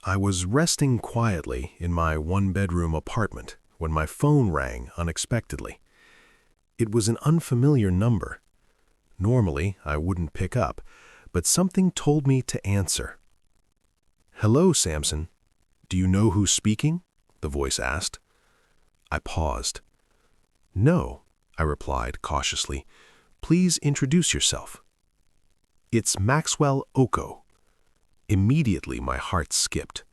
I was resting quietly in my one-bedroom apartment when my phone rang unexpectedly. It was an unfamiliar number. Normally, I wouldn't pick up, but something told me to answer. "Hello, Samson. Do you know who's speaking?" the voice asked. I paused. "No," I replied cautiously. "Please introduce yourself." "It's Maxwell Oko." Immediately, my heart skipped.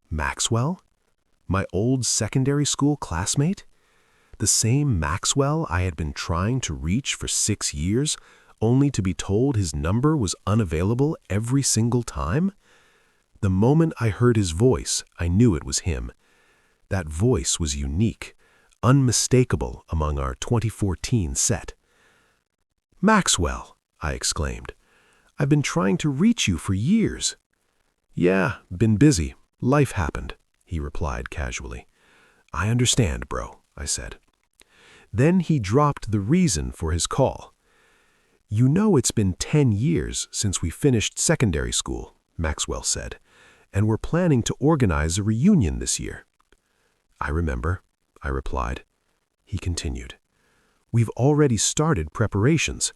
Maxwell? My old secondary school classmate? The same Maxwell I had been trying to reach for 6 years, only to be told his number was unavailable every single time? The moment I heard his voice, I knew it was him. That voice was unique, unmistakable among our 2014 set. "Maxwell," I exclaimed. "I've been trying to reach you for years." "Yeah, been busy. Life happened," he replied casually. "I understand, bro," I said. Then he dropped the reason for his call. "You know it's been 10 years since we finished secondary school," Maxwell said, "and we're planning to organize a reunion this year." "I remember," I replied. He continued. "We've already started preparations,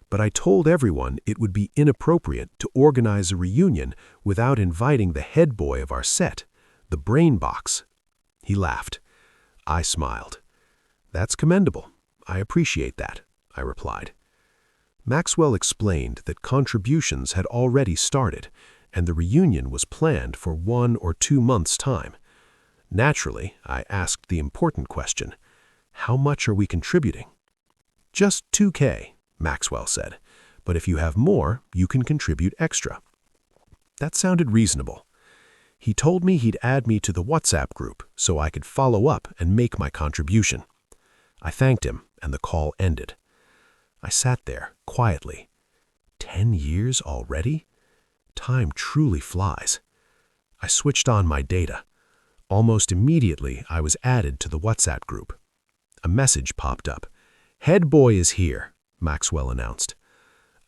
but I told everyone it would be inappropriate to organize a reunion without inviting the head boy of our set, the brain box." He laughed. I smiled. "That's commendable. I appreciate that," I replied. Maxwell explained that contributions had already started, and the reunion was planned for 1 or 2 months' time. Naturally, I asked the important question, "How much are we contributing?" "Just $2K, Maxwell said, "but if you have more, you can contribute extra." That sounded reasonable. He told me he'd add me to the WhatsApp group so I could follow up and make my contribution. I thanked him, and the call ended. I sat there, quietly. 10 years already? Time truly flies. I switched on my data. Almost immediately, I was added to the WhatsApp group. A message popped up. "Head boy is here," Maxwell announced.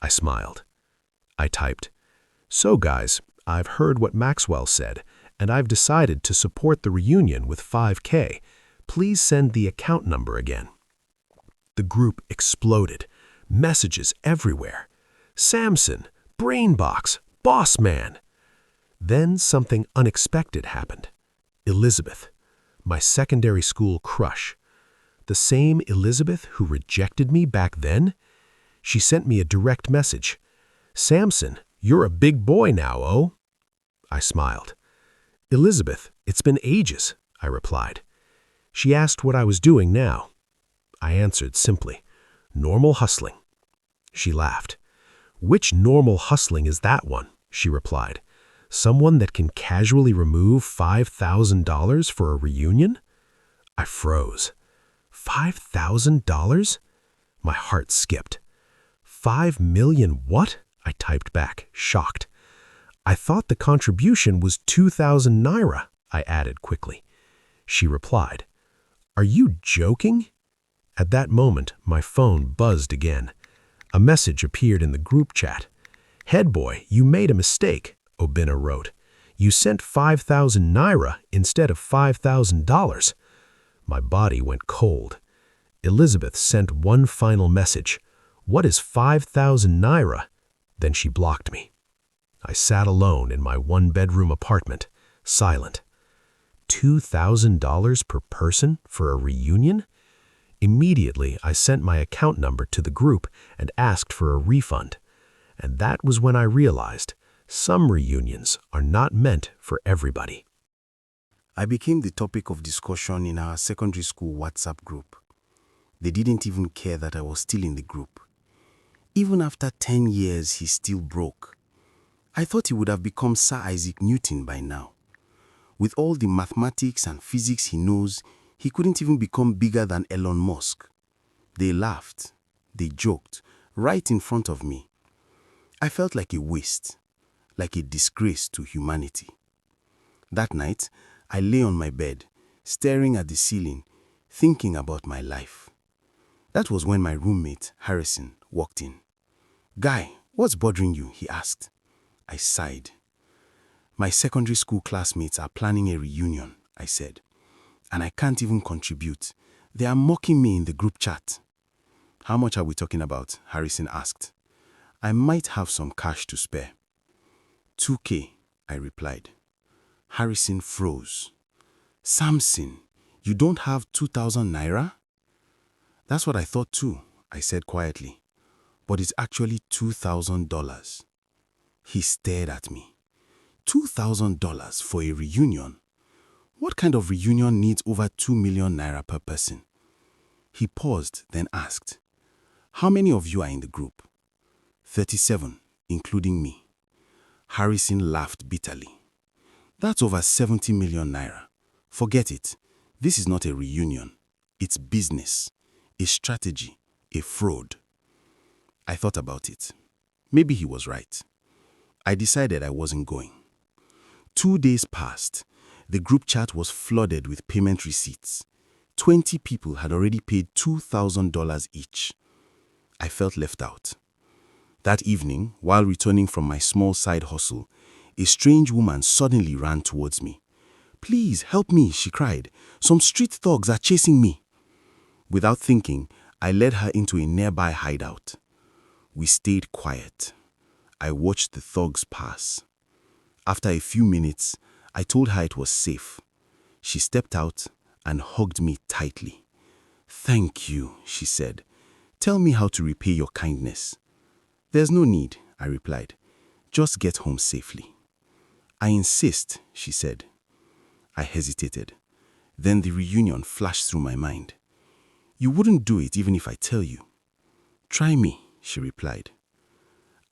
I smiled. I typed, "So guys, I've heard what Maxwell said, and I've decided to support the reunion with 5K. Please send the account number again." The group exploded. Messages everywhere. "Samson, Brainbox, Boss Man." Then something unexpected happened. Elizabeth, my secondary school crush. The same Elizabeth who rejected me back then? She sent me a direct message. "Samson, you're a big boy now, oh?" I smiled. "Elizabeth, it's been ages," I replied. She asked what I was doing now. I answered simply, "Normal hustling." She laughed. "Which normal hustling is that one?" she replied. "Someone that can casually remove $5,000 for a reunion?" I froze. $5,000? My heart skipped. 5 million what? I typed back, shocked. "I thought the contribution was 2,000 naira, I added quickly. She replied, "Are you joking?" At that moment, my phone buzzed again. A message appeared in the group chat. "Head boy, you made a mistake," Obina wrote. "You sent 5,000 naira instead of $5,000. My body went cold. Elizabeth sent one final message. "What is 5,000 naira?" Then she blocked me. I sat alone in my one-bedroom apartment, silent. $2,000 per person for a reunion? Immediately, I sent my account number to the group and asked for a refund. And that was when I realized some reunions are not meant for everybody. I became the topic of discussion in our secondary school WhatsApp group. They didn't even care that I was still in the group. Even after 10 years, he's still broke. I thought he would have become Sir Isaac Newton by now. With all the mathematics and physics he knows, he couldn't even become bigger than Elon Musk. They laughed. They joked, right in front of me. I felt like a waste, like a disgrace to humanity. That night, I lay on my bed, staring at the ceiling, thinking about my life. That was when my roommate, Harrison, walked in. "Guy, what's bothering you?" he asked. I sighed. My secondary school classmates are planning a reunion, I said, and I can't even contribute. They are mocking me in the group chat. How much are we talking about? Harrison asked. I might have some cash to spare. 2K, I replied. Harrison froze. Samson, you don't have 2,000 naira? That's what I thought too, I said quietly. But it's actually $2,000. He stared at me. $2,000 for a reunion? What kind of reunion needs over 2 million naira per person? He paused, then asked, how many of you are in the group? 37, including me. Harrison laughed bitterly. That's over 70 million naira. Forget it. This is not a reunion. It's business, a strategy, a fraud. I thought about it. Maybe he was right. I decided I wasn't going. 2 days passed. The group chat was flooded with payment receipts. 20 people had already paid $2,000 each. I felt left out. That evening, while returning from my small side hustle, a strange woman suddenly ran towards me. Please help me, she cried. Some street thugs are chasing me. Without thinking, I led her into a nearby hideout. We stayed quiet. I watched the thugs pass. After a few minutes, I told her it was safe. She stepped out and hugged me tightly. Thank you, she said. Tell me how to repay your kindness. There's no need, I replied. Just get home safely. I insist, she said. I hesitated. Then the reunion flashed through my mind. You wouldn't do it even if I tell you. Try me, she replied.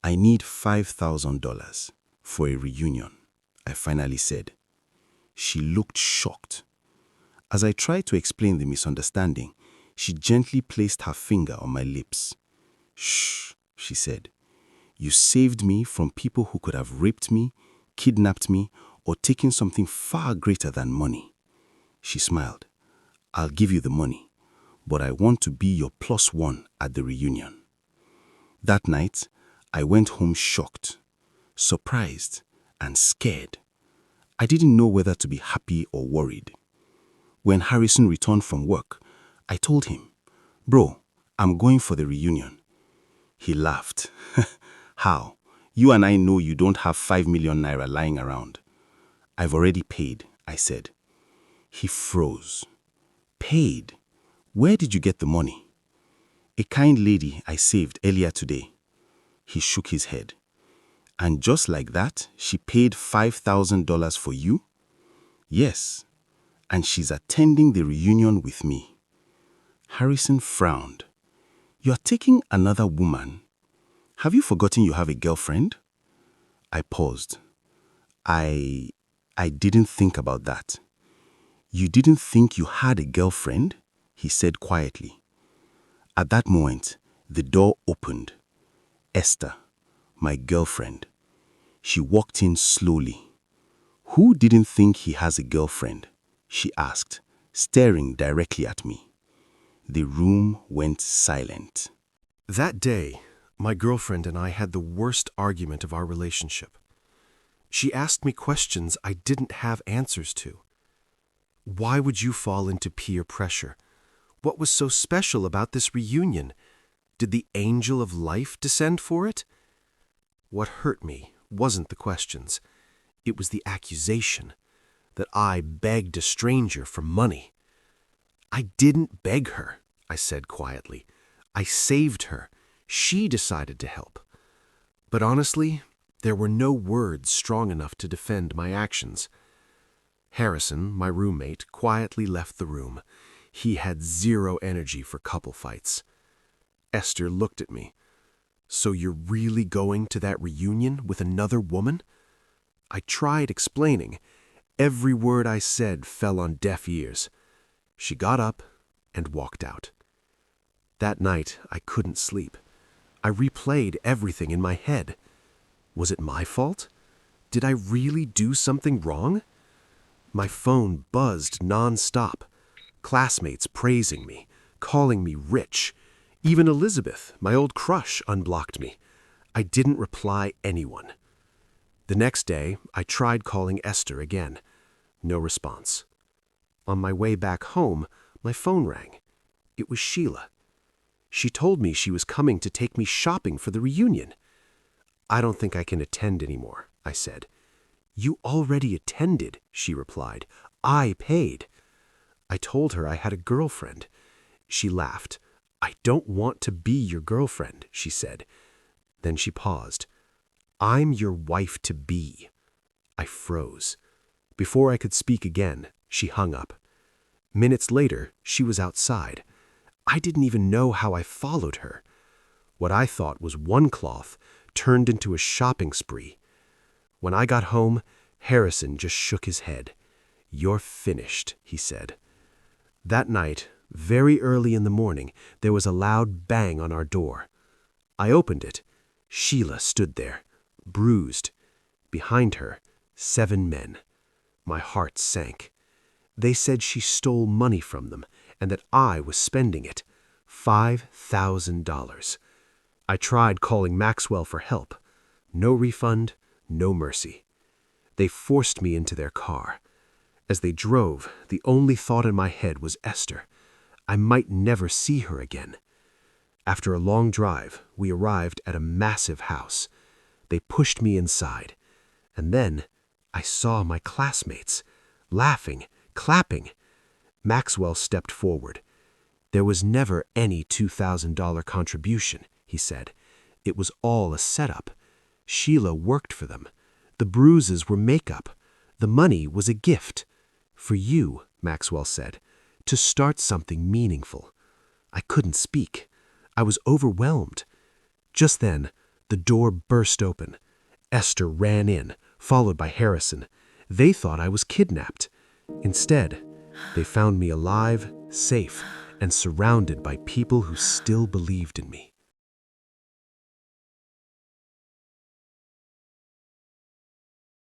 I need $5,000 for a reunion, I finally said. She looked shocked. As I tried to explain the misunderstanding, she gently placed her finger on my lips. Shh, she said. You saved me from people who could have raped me, kidnapped me, or taken something far greater than money. She smiled. I'll give you the money, but I want to be your +1 at the reunion. That night, I went home shocked, surprised, and scared. I didn't know whether to be happy or worried. When Harrison returned from work, I told him, Bro, I'm going for the reunion. He laughed. How? You and I know you don't have 5 million naira lying around. I've already paid, I said. He froze. Paid? Where did you get the money? A kind lady I saved earlier today. He shook his head. And just like that, she paid $5,000 for you? Yes. And she's attending the reunion with me. Harrison frowned. You're taking another woman? Have you forgotten you have a girlfriend? I paused. I didn't think about that. You didn't think you had a girlfriend? He said quietly. At that moment, the door opened. Esther, my girlfriend. She walked in slowly. Who didn't think he has a girlfriend? She asked, staring directly at me. The room went silent. That day, my girlfriend and I had the worst argument of our relationship. She asked me questions I didn't have answers to. Why would you fall into peer pressure? What was so special about this reunion? Did the angel of life descend for it? What hurt me wasn't the questions. It was the accusation that I begged a stranger for money. I didn't beg her, I said quietly. I saved her. She decided to help. But honestly, there were no words strong enough to defend my actions. Harrison, my roommate, quietly left the room. He had zero energy for couple fights. Esther looked at me. So you're really going to that reunion with another woman? I tried explaining. Every word I said fell on deaf ears. She got up and walked out. That night, I couldn't sleep. I replayed everything in my head. Was it my fault? Did I really do something wrong? My phone buzzed non-stop. Classmates praising me, calling me rich. Even Elizabeth, my old crush, unblocked me. I didn't reply anyone. The next day, I tried calling Esther again. No response. On my way back home, my phone rang. It was Sheila. She told me she was coming to take me shopping for the reunion. I don't think I can attend anymore, I said. You already attended, she replied. I paid. I told her I had a girlfriend. She laughed. I don't want to be your girlfriend, she said. Then she paused. I'm your wife-to-be. I froze. Before I could speak again, she hung up. Minutes later, she was outside. I didn't even know how I followed her. What I thought was one cloth turned into a shopping spree. When I got home, Harrison just shook his head. You're finished, he said. That night, very early in the morning, there was a loud bang on our door. I opened it. Sheila stood there, bruised. Behind her, 7 men. My heart sank. They said she stole money from them and that I was spending it. $5,000. I tried calling Maxwell for help. No refund, no mercy. They forced me into their car. As they drove, the only thought in my head was Esther. I might never see her again. After a long drive, we arrived at a massive house. They pushed me inside. And then I saw my classmates, laughing, clapping. Maxwell stepped forward. There was never any $2,000 contribution, he said. It was all a setup. Sheila worked for them. The bruises were makeup. The money was a gift. For you, Maxwell said, to start something meaningful. I couldn't speak. I was overwhelmed. Just then, the door burst open. Esther ran in, followed by Harrison. They thought I was kidnapped. Instead, they found me alive, safe, and surrounded by people who still believed in me.